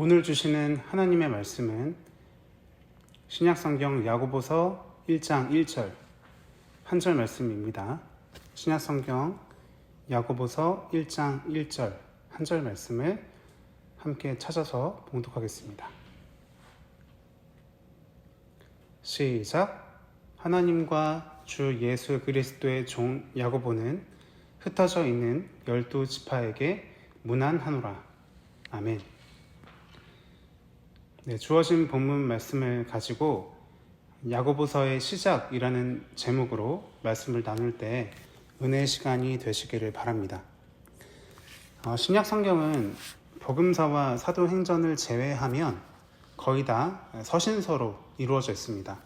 오늘 주시는 하나님의 말씀은 신약성경 야고보서 1장 1절 한 절 말씀입니다. 신약성경 야고보서 1장 1절 한 절 말씀을 함께 찾아서 봉독하겠습니다. 시작. 하나님과 주 예수 그리스도의 종 야고보는 흩어져 있는 12지파에게 문안하노라. 아멘. 주어진 본문 말씀을 가지고 야고보서의 시작이라는 제목으로 말씀을 나눌 때 은혜의 시간이 되시기를 바랍니다. 신약 성경은 복음서와 사도행전을 제외하면 거의 다 서신서로 이루어져 있습니다.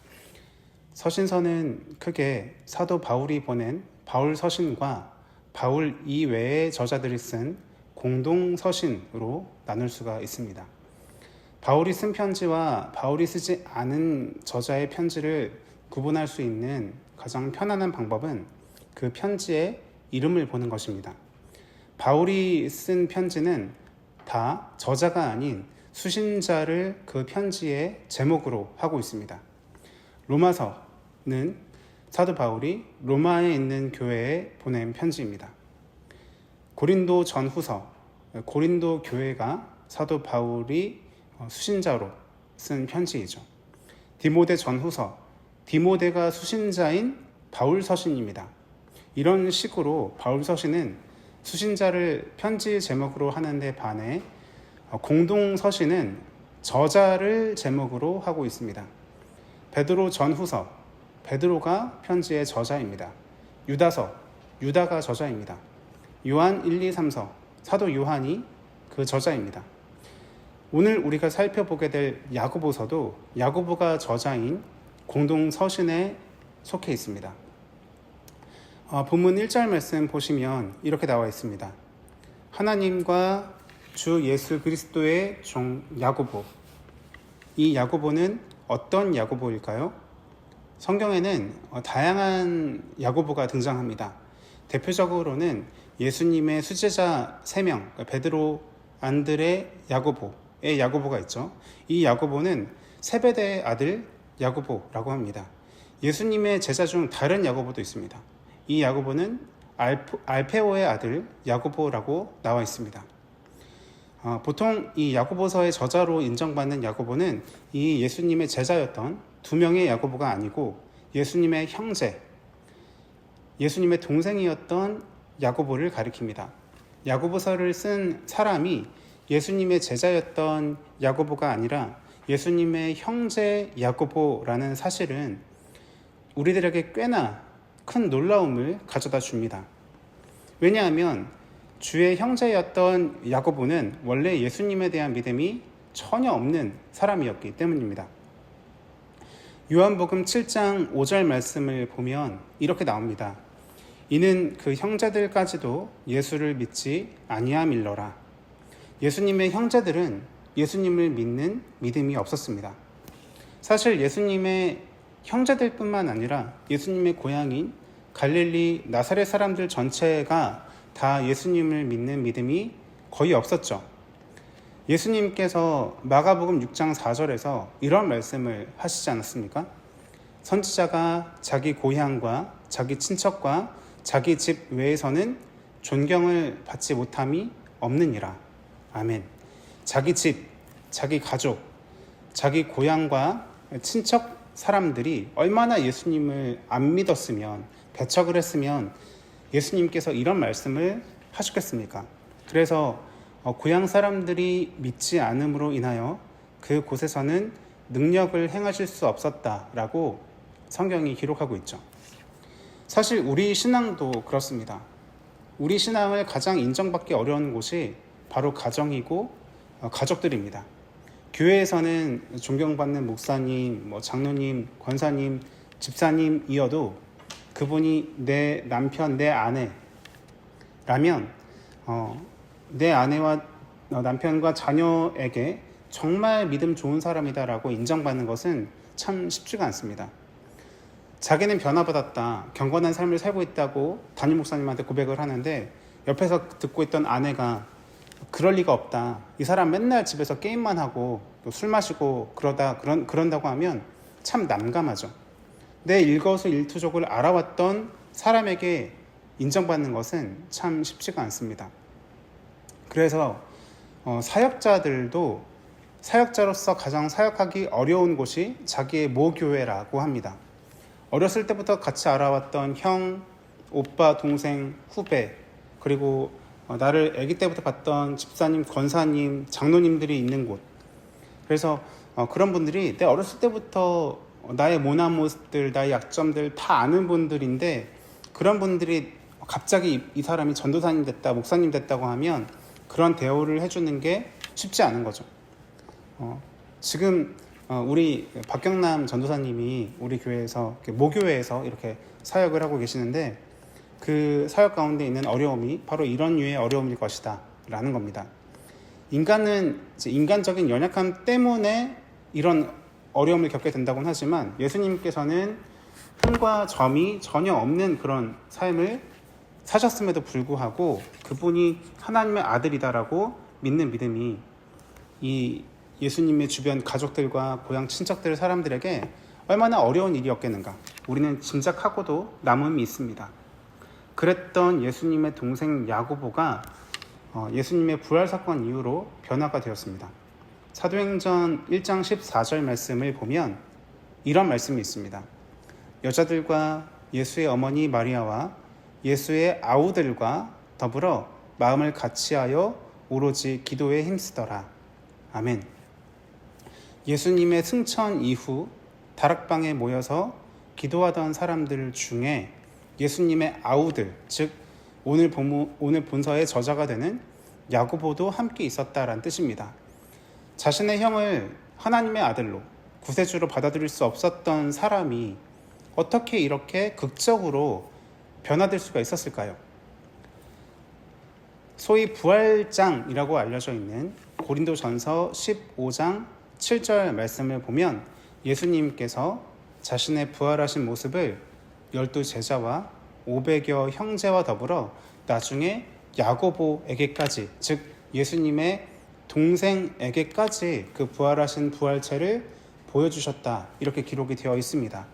서신서는 크게 사도 바울이 보낸 바울 서신과 바울 이외의 저자들이 쓴 공동 서신으로 나눌 수가 있습니다. 바울이 쓴 편지와 바울이 쓰지 않은 저자의 편지를 구분할 수 있는 가장 편안한 방법은 그 편지의 이름을 보는 것입니다. 바울이 쓴 편지는 다 저자가 아닌 수신자를 그 편지의 제목으로 하고 있습니다. 로마서는 사도 바울이 로마에 있는 교회에 보낸 편지입니다. 고린도 전후서, 고린도 교회가 사도 바울이 수신자로 쓴 편지이죠. 디모데 전후서, 디모데가 수신자인 바울 서신입니다. 이런 식으로 바울 서신은 수신자를 편지 제목으로 하는데 반해 공동 서신은 저자를 제목으로 하고 있습니다. 베드로 전후서, 베드로가 편지의 저자입니다. 유다서, 유다가 저자입니다. 요한 1, 2, 3서, 사도 요한이 그 저자입니다. 오늘 우리가 살펴보게 될 야고보서도 야고보가 저자인 공동 서신에 속해 있습니다. 본문 1절 말씀 보시면 이렇게 나와 있습니다. 하나님과 주 예수 그리스도의 종 야고보. 이 야고보는 어떤 야고보일까요? 성경에는 다양한 야고보가 등장합니다. 대표적으로는 예수님의 수제자 3명, 베드로, 안드레, 야고보의 야고보가 있죠. 이 야고보는 세베대의 아들 야고보라고 합니다. 예수님의 제자 중 다른 야고보도 있습니다. 이 야고보는 알페오의 아들 야고보라고 나와 있습니다. 보통 이 야고보서의 저자로 인정받는 야고보는 이 예수님의 제자였던 2명의 야고보가 아니고 예수님의 형제, 예수님의 동생이었던 야고보를 가리킵니다. 야고보서를 쓴 사람이 예수님의 제자였던 야고보가 아니라 예수님의 형제 야고보라는 사실은 우리들에게 꽤나 큰 놀라움을 가져다 줍니다. 왜냐하면 주의 형제였던 야고보는 원래 예수님에 대한 믿음이 전혀 없는 사람이었기 때문입니다. 요한복음 7장 5절 말씀을 보면 이렇게 나옵니다. 이는 그 형제들까지도 예수를 믿지 아니함일러라. 예수님의 형제들은 예수님을 믿는 믿음이 없었습니다. 사실 예수님의 형제들뿐만 아니라 예수님의 고향인 갈릴리 나사렛 사람들 전체가 다 예수님을 믿는 믿음이 거의 없었죠. 예수님께서 마가복음 6장 4절에서 이런 말씀을 하시지 않았습니까? 선지자가 자기 고향과 자기 친척과 자기 집 외에서는 존경을 받지 못함이 없느니라. 아멘. 자기 집, 자기 가족, 자기 고향과 친척 사람들이 얼마나 예수님을 안 믿었으면, 배척을 했으면 예수님께서 이런 말씀을 하셨겠습니까? 그래서 고향 사람들이 믿지 않음으로 인하여 그 곳에서는 능력을 행하실 수 없었다라고 성경이 기록하고 있죠. 사실 우리 신앙도 그렇습니다. 우리 신앙을 가장 인정받기 어려운 곳이 바로 가정이고 가족들입니다. 교회에서는 존경받는 목사님, 장로님, 권사님, 집사님이어도 그분이 내 남편, 내 아내라면 내 아내와 남편과 자녀에게 정말 믿음 좋은 사람이다라고 인정받는 것은 참 쉽지가 않습니다. 자기는 변화받았다, 경건한 삶을 살고 있다고 담임 목사님한테 고백을 하는데 옆에서 듣고 있던 아내가 그럴 리가 없다. 이 사람 맨날 집에서 게임만 하고 또 술 마시고 그런다고 하면 참 난감하죠. 내 일거수일투족을 알아왔던 사람에게 인정받는 것은 참 쉽지가 않습니다. 그래서 사역자들도 사역자로서 가장 사역하기 어려운 곳이 자기의 모교회라고 합니다. 어렸을 때부터 같이 알아왔던 형, 오빠, 동생, 후배, 그리고 나를 아기 때부터 봤던 집사님, 권사님, 장로님들이 있는 곳. 그래서 그런 분들이 내 어렸을 때부터 나의 모난 모습들, 나의 약점들 다 아는 분들인데, 그런 분들이 갑자기 이 사람이 전도사님 됐다, 목사님 됐다고 하면 그런 대우를 해주는 게 쉽지 않은 거죠. 지금 우리 박경남 전도사님이 우리 교회에서 모교회에서 이렇게 사역을 하고 계시는데, 그 사역 가운데 있는 어려움이 바로 이런 류의 어려움일 것이다 라는 겁니다. 인간은 인간적인 연약함 때문에 이런 어려움을 겪게 된다고는 하지만, 예수님께서는 흠과 점이 전혀 없는 그런 삶을 사셨음에도 불구하고 그분이 하나님의 아들이다라고 믿는 믿음이 이 예수님의 주변 가족들과 고향 친척들 사람들에게 얼마나 어려운 일이었겠는가, 우리는 짐작하고도 남음이 있습니다. 그랬던 예수님의 동생 야고보가 예수님의 부활 사건 이후로 변화가 되었습니다. 사도행전 1장 14절 말씀을 보면 이런 말씀이 있습니다. 여자들과 예수의 어머니 마리아와 예수의 아우들과 더불어 마음을 같이하여 오로지 기도에 힘쓰더라. 아멘. 예수님의 승천 이후 다락방에 모여서 기도하던 사람들 중에 예수님의 아우들, 즉 오늘 본서의 저자가 되는 야고보도 함께 있었다라는 뜻입니다. 자신의 형을 하나님의 아들로, 구세주로 받아들일 수 없었던 사람이 어떻게 이렇게 극적으로 변화될 수가 있었을까요? 소위 부활장이라고 알려져 있는 고린도전서 15장 7절 말씀을 보면 예수님께서 자신의 부활하신 모습을 12제자와 500여 형제와 더불어 나중에 야고보에게까지, 즉 예수님의 동생에게까지 그 부활하신 부활체를 보여주셨다, 이렇게 기록이 되어 있습니다.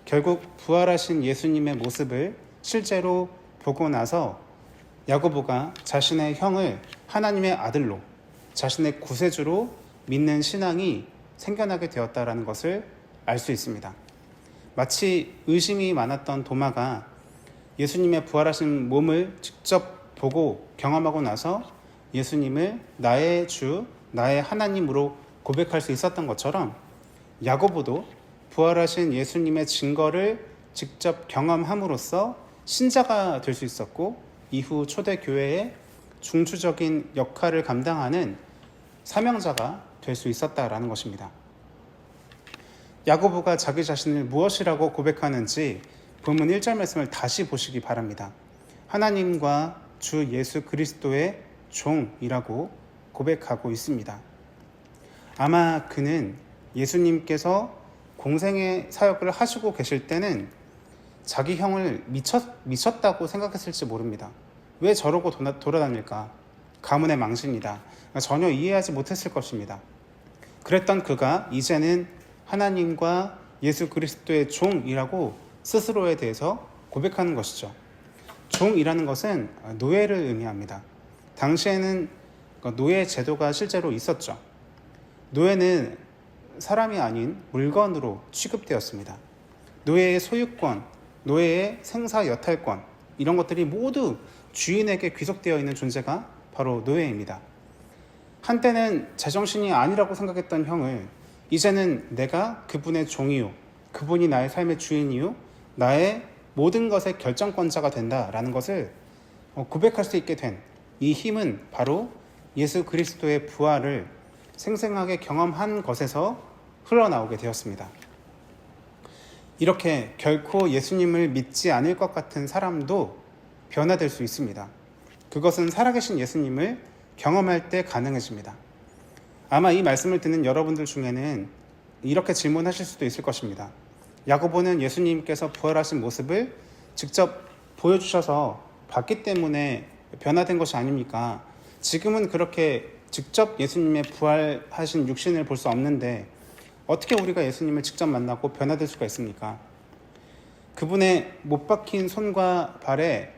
결국 부활하신 예수님의 모습을 실제로 보고 나서 야고보가 자신의 형을 하나님의 아들로, 자신의 구세주로 믿는 신앙이 생겨나게 되었다라는 것을 알 수 있습니다. 마치 의심이 많았던 도마가 예수님의 부활하신 몸을 직접 보고 경험하고 나서 예수님을 나의 주, 나의 하나님으로 고백할 수 있었던 것처럼, 야고보도 부활하신 예수님의 증거를 직접 경험함으로써 신자가 될 수 있었고, 이후 초대교회의 중추적인 역할을 감당하는 사명자가 될 수 있었다라는 것입니다. 야고보가 자기 자신을 무엇이라고 고백하는지 본문 1절 말씀을 다시 보시기 바랍니다. 하나님과 주 예수 그리스도의 종이라고 고백하고 있습니다. 아마 그는 예수님께서 공생의 사역을 하시고 계실 때는 자기 형을 미쳤다고 생각했을지 모릅니다. 왜 저러고 돌아다닐까? 가문의 망신이다. 전혀 이해하지 못했을 것입니다. 그랬던 그가 이제는 하나님과 예수 그리스도의 종이라고 스스로에 대해서 고백하는 것이죠. 종이라는 것은 노예를 의미합니다. 당시에는 노예 제도가 실제로 있었죠. 노예는 사람이 아닌 물건으로 취급되었습니다. 노예의 소유권, 노예의 생사 여탈권, 이런 것들이 모두 주인에게 귀속되어 있는 존재가 바로 노예입니다. 한때는 제정신이 아니라고 생각했던 형을 이제는 내가 그분의 종이요, 그분이 나의 삶의 주인이요, 나의 모든 것의 결정권자가 된다라는 것을 고백할 수 있게 된 이 힘은 바로 예수 그리스도의 부활을 생생하게 경험한 것에서 흘러나오게 되었습니다. 이렇게 결코 예수님을 믿지 않을 것 같은 사람도 변화될 수 있습니다. 그것은 살아계신 예수님을 경험할 때 가능해집니다. 아마 이 말씀을 듣는 여러분들 중에는 이렇게 질문하실 수도 있을 것입니다. 야고보는 예수님께서 부활하신 모습을 직접 보여주셔서 봤기 때문에 변화된 것이 아닙니까? 지금은 그렇게 직접 예수님의 부활하신 육신을 볼 수 없는데 어떻게 우리가 예수님을 직접 만나고 변화될 수가 있습니까? 그분의 못 박힌 손과 발에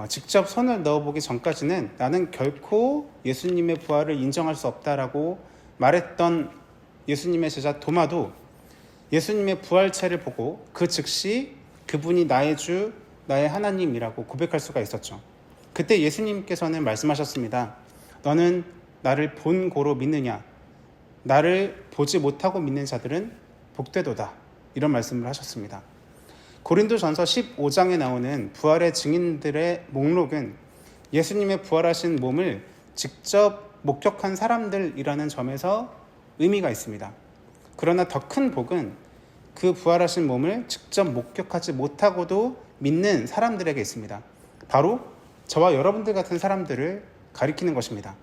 직접 손을 넣어보기 전까지는 나는 결코 예수님의 부활을 인정할 수 없다라고 말했던 예수님의 제자 도마도 예수님의 부활체를 보고 그 즉시 그분이 나의 주, 나의 하나님이라고 고백할 수가 있었죠. 그때 예수님께서는 말씀하셨습니다. 너는 나를 본 고로 믿느냐? 나를 보지 못하고 믿는 자들은 복되도다. 이런 말씀을 하셨습니다. 고린도전서 15장에 나오는 부활의 증인들의 목록은 예수님의 부활하신 몸을 직접 목격한 사람들이라는 점에서 의미가 있습니다. 그러나 더 큰 복은 그 부활하신 몸을 직접 목격하지 못하고도 믿는 사람들에게 있습니다. 바로 저와 여러분들 같은 사람들을 가리키는 것입니다.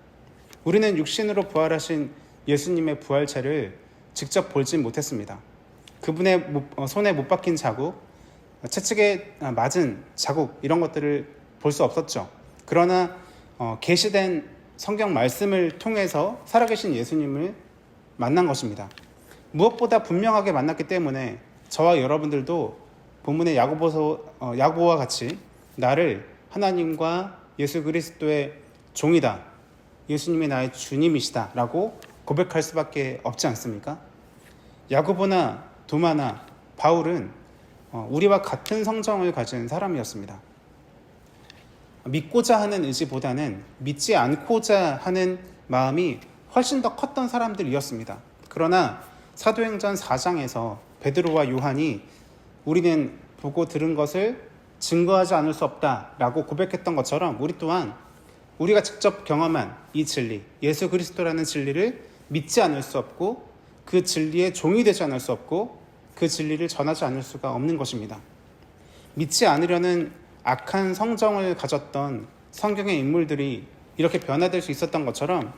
우리는 육신으로 부활하신 예수님의 부활체를 직접 보진 못했습니다. 그분의 손에 못 박힌 자국, 채찍에 맞은 자국 이런 것들을 볼 수 없었죠. 그러나 계시된 성경 말씀을 통해서 살아계신 예수님을 만난 것입니다. 무엇보다 분명하게 만났기 때문에 저와 여러분들도 본문의 야고보와 같이 나를 하나님과 예수 그리스도의 종이다, 예수님이 나의 주님이시다 라고 고백할 수밖에 없지 않습니까? 야고보나 도마나 바울은 우리와 같은 성정을 가진 사람이었습니다. 믿고자 하는 의지보다는 믿지 않고자 하는 마음이 훨씬 더 컸던 사람들이었습니다. 그러나 사도행전 4장에서 베드로와 요한이 우리는 보고 들은 것을 증거하지 않을 수 없다라고 고백했던 것처럼 우리 또한 우리가 직접 경험한 이 진리, 예수 그리스도라는 진리를 믿지 않을 수 없고 그 진리의 종이 되지 않을 수 없고 그 진리를 전하지 않을 수가 없는 것입니다. 믿지 않으려는 악한 성정을 가졌던 성경의 인물들이 이렇게 변화될 수 있었던 것처럼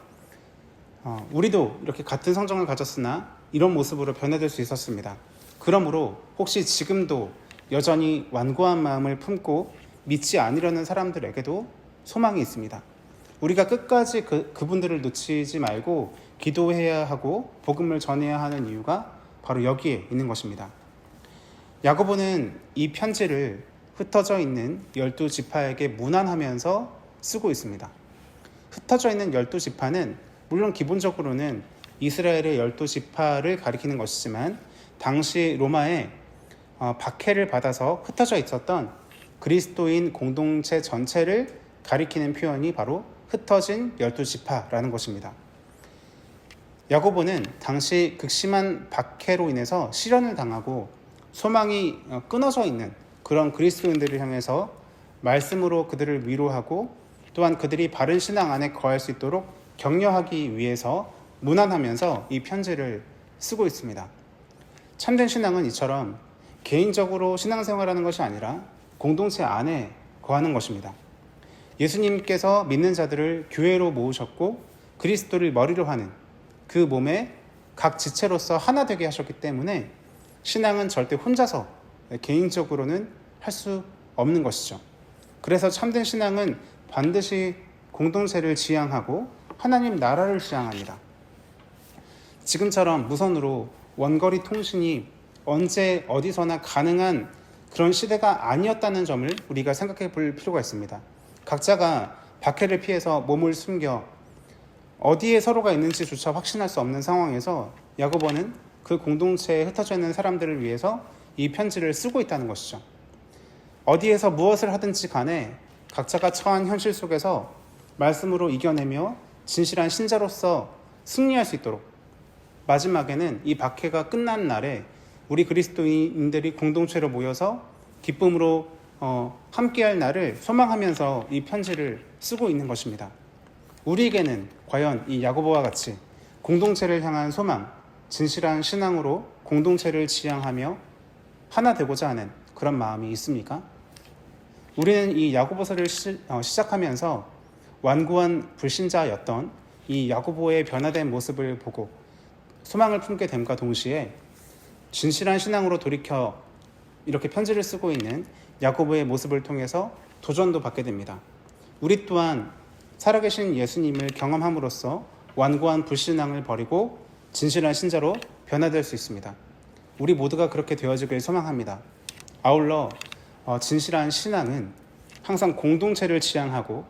우리도 이렇게 같은 성정을 가졌으나 이런 모습으로 변화될 수 있었습니다. 그러므로 혹시 지금도 여전히 완고한 마음을 품고 믿지 않으려는 사람들에게도 소망이 있습니다. 우리가 끝까지 그분들을 놓치지 말고 기도해야 하고 복음을 전해야 하는 이유가 바로 여기에 있는 것입니다. 야고보는 이 편지를 흩어져 있는 12지파에게 문안하면서 쓰고 있습니다. 흩어져 있는 12지파는 물론 기본적으로는 이스라엘의 12지파를 가리키는 것이지만 당시 로마에 박해를 받아서 흩어져 있었던 그리스도인 공동체 전체를 가리키는 표현이 바로 흩어진 12지파라는 것입니다. 야고보는 당시 극심한 박해로 인해서 시련을 당하고 소망이 끊어져 있는 그런 그리스도인들을 향해서 말씀으로 그들을 위로하고 또한 그들이 바른 신앙 안에 거할 수 있도록 격려하기 위해서 문안하면서 이 편지를 쓰고 있습니다. 참된 신앙은 이처럼 개인적으로 신앙생활하는 것이 아니라 공동체 안에 거하는 것입니다. 예수님께서 믿는 자들을 교회로 모으셨고 그리스도를 머리로 하는 그 몸에 각 지체로서 하나 되게 하셨기 때문에 신앙은 절대 혼자서 개인적으로는 할 수 없는 것이죠. 그래서 참된 신앙은 반드시 공동체를 지향하고 하나님 나라를 지향합니다. 지금처럼 무선으로 원거리 통신이 언제 어디서나 가능한 그런 시대가 아니었다는 점을 우리가 생각해 볼 필요가 있습니다. 각자가 박해를 피해서 몸을 숨겨 어디에 서로가 있는지조차 확신할 수 없는 상황에서 야고보는 그 공동체에 흩어져 있는 사람들을 위해서 이 편지를 쓰고 있다는 것이죠. 어디에서 무엇을 하든지 간에 각자가 처한 현실 속에서 말씀으로 이겨내며 진실한 신자로서 승리할 수 있도록 마지막에는 이 박해가 끝난 날에 우리 그리스도인들이 공동체로 모여서 기쁨으로 함께할 날을 소망하면서 이 편지를 쓰고 있는 것입니다. 우리에게는 과연 이 야고보와 같이 공동체를 향한 소망, 진실한 신앙으로 공동체를 지향하며 하나 되고자 하는 그런 마음이 있습니까? 우리는 이 야고보서를 시작하면서 완고한 불신자였던 이 야고보의 변화된 모습을 보고 소망을 품게 됨과 동시에 진실한 신앙으로 돌이켜 이렇게 편지를 쓰고 있는 야고보의 모습을 통해서 도전도 받게 됩니다. 우리 또한 살아계신 예수님을 경험함으로써 완고한 불신앙을 버리고 진실한 신자로 변화될 수 있습니다. 우리 모두가 그렇게 되어지길 소망합니다. 아울러 진실한 신앙은 항상 공동체를 지향하고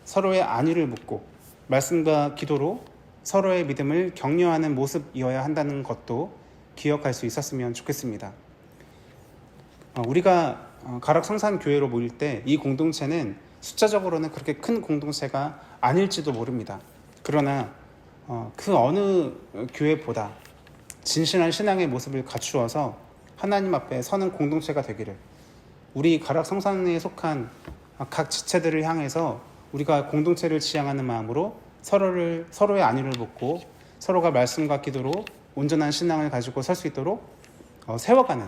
서로의 안위를 묻고 말씀과 기도로 서로의 믿음을 격려하는 모습이어야 한다는 것도 기억할 수 있었으면 좋겠습니다. 우리가 가락성산교회로 모일 때 이 공동체는 숫자적으로는 그렇게 큰 공동체가 아닐지도 모릅니다. 그러나 그 어느 교회보다 진실한 신앙의 모습을 갖추어서 하나님 앞에 서는 공동체가 되기를, 우리 가락성산에 속한 각 지체들을 향해서 우리가 공동체를 지향하는 마음으로 서로의 안위를 묻고 서로가 말씀과 기도로 온전한 신앙을 가지고 설 수 있도록 세워가는,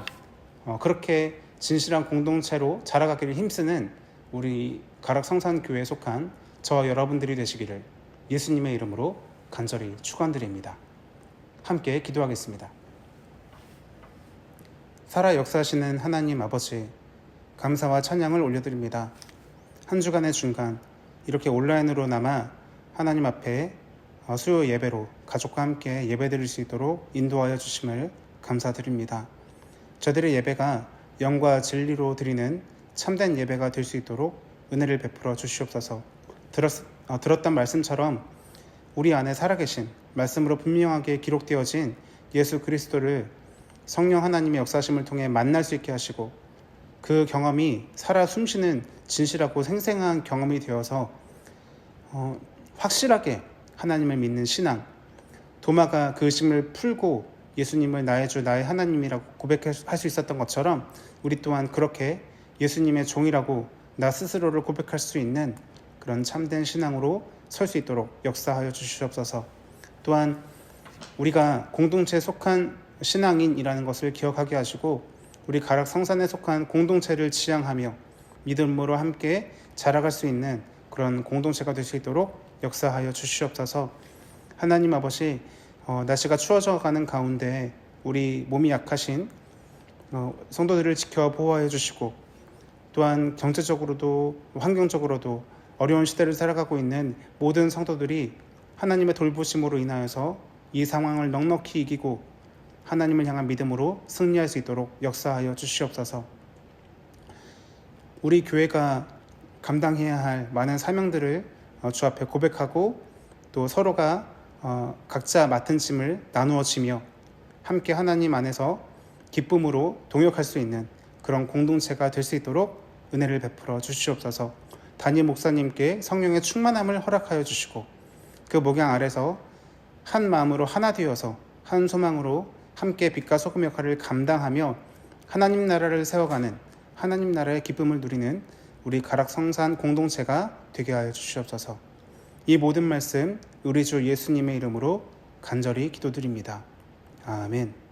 그렇게 진실한 공동체로 자라가기를 힘쓰는 우리 가락성산교회에 속한 저와 여러분들이 되시기를 예수님의 이름으로 간절히 축원드립니다. 함께 기도하겠습니다. 살아 역사하시는 하나님 아버지, 감사와 찬양을 올려드립니다. 한 주간의 중간 이렇게 온라인으로나마 하나님 앞에 수요 예배로 가족과 함께 예배드릴 수 있도록 인도하여 주심을 감사드립니다. 저들의 예배가 영과 진리로 드리는 참된 예배가 될 수 있도록 은혜를 베풀어 주시옵소서. 들었던 말씀처럼 우리 안에 살아계신 말씀으로 분명하게 기록되어진 예수 그리스도를 성령 하나님의 역사심을 통해 만날 수 있게 하시고, 그 경험이 살아 숨쉬는 진실하고 생생한 경험이 되어서 확실하게 하나님을 믿는 신앙, 도마가 그 의심을 풀고 예수님을 나의 주 나의 하나님이라고 고백할 수 있었던 것처럼 우리 또한 그렇게 예수님의 종이라고 나 스스로를 고백할 수 있는 그런 참된 신앙으로 설 수 있도록 역사하여 주시옵소서. 또한 우리가 공동체에 속한 신앙인이라는 것을 기억하게 하시고, 우리 가락성산에 속한 공동체를 지향하며 믿음으로 함께 자라갈 수 있는 그런 공동체가 될 수 있도록 역사하여 주시옵소서. 하나님 아버지, 날씨가 추워져 가는 가운데 우리 몸이 약하신 성도들을 지켜 보호하여 주시고, 또한 경제적으로도 환경적으로도 어려운 시대를 살아가고 있는 모든 성도들이 하나님의 돌보심으로 인하여서 이 상황을 넉넉히 이기고 하나님을 향한 믿음으로 승리할 수 있도록 역사하여 주시옵소서. 우리 교회가 감당해야 할 많은 사명들을 주 앞에 고백하고, 또 서로가 각자 맡은 짐을 나누어지며 함께 하나님 안에서 기쁨으로 동역할 수 있는 그런 공동체가 될 수 있도록 은혜를 베풀어 주시옵소서. 담임 목사님께 성령의 충만함을 허락하여 주시고, 그 목양 아래서 한 마음으로 하나 되어서 한 소망으로 함께 빛과 소금 역할을 감당하며 하나님 나라를 세워가는, 하나님 나라의 기쁨을 누리는 우리 가락성산 공동체가 되게 하여 주시옵소서. 이 모든 말씀 우리 주 예수님의 이름으로 간절히 기도드립니다. 아멘.